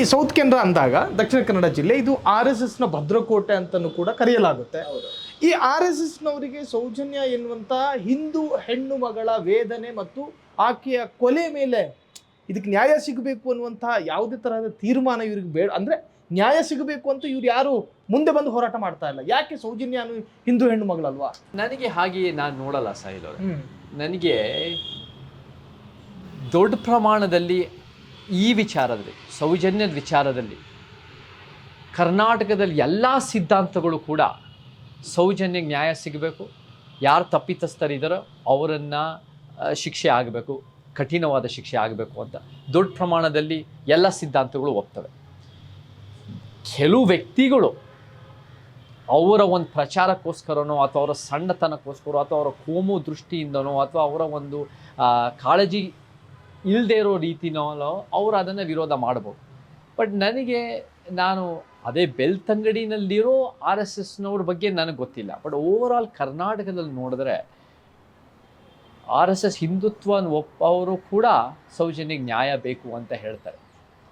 South Canara ಅಂದಾಗ ದಕ್ಷಿಣ ಕನ್ನಡ ಜಿಲ್ಲೆ ಇದು RSSನ ಭದ್ರಕೋಟೆ ಅಂತಲೂ ಕೂಡ ಕರೆಯಲಾಗುತ್ತೆ. ಈ RSSನವರಿಗೆ ಸೌಜನ್ಯ ಎನ್ನುವಂಥ ಹಿಂದೂ ಹೆಣ್ಣು ಮಗಳ ವೇದನೆ ಮತ್ತು ಆಕೆಯ ಕೊಲೆ ಮೇಲೆ ಇದಕ್ಕೆ ನ್ಯಾಯ ಸಿಗಬೇಕು ಅನ್ನುವಂಥ ಯಾವುದೇ ತರಹದ ತೀರ್ಮಾನ ಇವ್ರಿಗೆ ಬೇಡ, ಅಂದರೆ ನ್ಯಾಯ ಸಿಗಬೇಕು ಅಂತ ಇವ್ರು ಯಾರು ಮುಂದೆ ಬಂದು ಹೋರಾಟ ಮಾಡ್ತಾ ಇಲ್ಲ. ಯಾಕೆ ಸೌಜನ್ಯ ಹಿಂದೂ ಹೆಣ್ಣು ಮಗಳಲ್ವಾ? ನನಗೆ ಹಾಗೆ ನಾನು ನೋಡಲ್ಲ ಸಾಹಿಲ್ ಅವರೇ. ನನಗೆ ದೊಡ್ಡ ಪ್ರಮಾಣದಲ್ಲಿ ಈ ವಿಚಾರದಲ್ಲಿ, ಸೌಜನ್ಯದ ವಿಚಾರದಲ್ಲಿ ಕರ್ನಾಟಕದಲ್ಲಿ ಎಲ್ಲ ಸಿದ್ಧಾಂತಗಳು ಕೂಡ ಸೌಜನ್ಯಕ್ಕೆ ನ್ಯಾಯ ಸಿಗಬೇಕು, ಯಾರು ತಪ್ಪಿತಸ್ಥರಿದ್ದಾರೋ ಅವರನ್ನು ಶಿಕ್ಷೆ ಆಗಬೇಕು, ಕಠಿಣವಾದ ಶಿಕ್ಷೆ ಆಗಬೇಕು ಅಂತ ದೊಡ್ಡ ಪ್ರಮಾಣದಲ್ಲಿ ಎಲ್ಲ ಸಿದ್ಧಾಂತಗಳು ಒಪ್ತವೆ. ಕೆಲವು ವ್ಯಕ್ತಿಗಳು ಅವರ ಒಂದು ಪ್ರಚಾರಕ್ಕೋಸ್ಕರನೋ ಅಥವಾ ಅವರ ಸಣ್ಣತನಕ್ಕೋಸ್ಕರ ಅಥವಾ ಅವರ ಕೋಮು ದೃಷ್ಟಿಯಿಂದನೋ ಅಥವಾ ಅವರ ಒಂದು ಕಾಳಜಿ ಇಲ್ಲದೆ ಇರೋ ರೀತಿನೋ ಅವರು ಅದನ್ನು ವಿರೋಧ ಮಾಡ್ಬೋದು. ಬಟ್ ನಾನು ಅದೇ ಬೆಳ್ತಂಗಡಿನಲ್ಲಿರೋ RSSನವ್ರ ಬಗ್ಗೆ ನನಗೆ ಗೊತ್ತಿಲ್ಲ. ಬಟ್ ಓವರಾಲ್ ಕರ್ನಾಟಕದಲ್ಲಿ ನೋಡಿದ್ರೆ RSS ಹಿಂದುತ್ವನ ಒಪ್ಪವರು ಕೂಡ ಸೌಜನ್ಯಕ್ಕೆ ನ್ಯಾಯ ಬೇಕು ಅಂತ ಹೇಳ್ತಾರೆ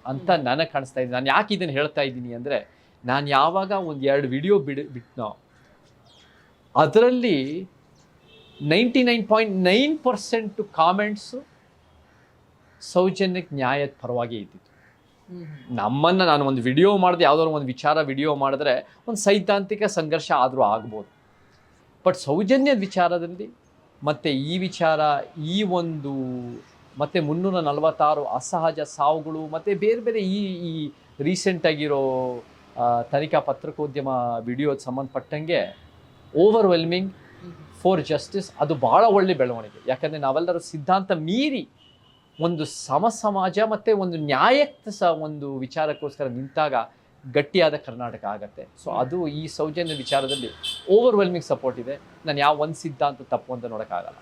ಅಂತ ನನಗೆ ಕಾಣಿಸ್ತಾ ಇದೆ. ನಾನು ಯಾಕೆ ಇದನ್ನು ಹೇಳ್ತಾ ಇದ್ದೀನಿ ಅಂದರೆ, ನಾನು ಯಾವಾಗ ಒಂದು 2 ವಿಡಿಯೋ ಬಿಟ್ನೋ ಅದರಲ್ಲಿ 99.9% ಕಾಮೆಂಟ್ಸು ಸೌಜನ್ಯಕ್ಕೆ ನ್ಯಾಯದ ಪರವಾಗಿ ಇದ್ದಿತ್ತು. ನಾನು ಒಂದು ವಿಡಿಯೋ ಮಾಡಿದೆ, ಯಾವುದಾದ್ರು ಒಂದು ವಿಡಿಯೋ ಮಾಡಿದ್ರೆ ಒಂದು ಸೈದ್ಧಾಂತಿಕ ಸಂಘರ್ಷ ಆದರೂ ಆಗ್ಬೋದು. ಬಟ್ ಸೌಜನ್ಯದ ವಿಚಾರದಲ್ಲಿ ಮತ್ತು ಈ ವಿಚಾರ, ಈ ಒಂದು ಮತ್ತು 346 ಅಸಹಜ ಸಾವುಗಳು ಮತ್ತು ಬೇರೆ ಬೇರೆ ಈ ರೀಸೆಂಟಾಗಿರೋ ತನಿಖಾ ಪತ್ರಿಕೋದ್ಯಮ ವಿಡಿಯೋದ ಸಂಬಂಧಪಟ್ಟಂಗೆ ಓವರ್ವೆಲ್ಮಿಂಗ್ ಫಾರ್ ಜಸ್ಟಿಸ್, ಅದು ಭಾಳ ಒಳ್ಳೆ ಬೆಳವಣಿಗೆ. ಯಾಕಂದರೆ ನಾವೆಲ್ಲರೂ ಸಿದ್ಧಾಂತ ಮೀರಿ ಒಂದು ಸಮಾಜ ಮತ್ತು ಒಂದು ನ್ಯಾಯಕ್ಕೆ ಒಂದು ವಿಚಾರಕ್ಕೋಸ್ಕರ ನಿಂತಾಗ ಗಟ್ಟಿಯಾದ ಕರ್ನಾಟಕ ಆಗತ್ತೆ. ಸೊ ಅದು ಈ ಸೌಜನ್ಯ ವಿಚಾರದಲ್ಲಿ ಓವರ್ವೆಲ್ಮಿಂಗ್ ಸಪೋರ್ಟ್ ಇದೆ. ನಾನು ಯಾವ ಒಂದು ಸಿದ್ಧಾಂತ ತಪ್ಪು ಅಂತ ನೋಡೋಕ್ಕಾಗಲ್ಲ.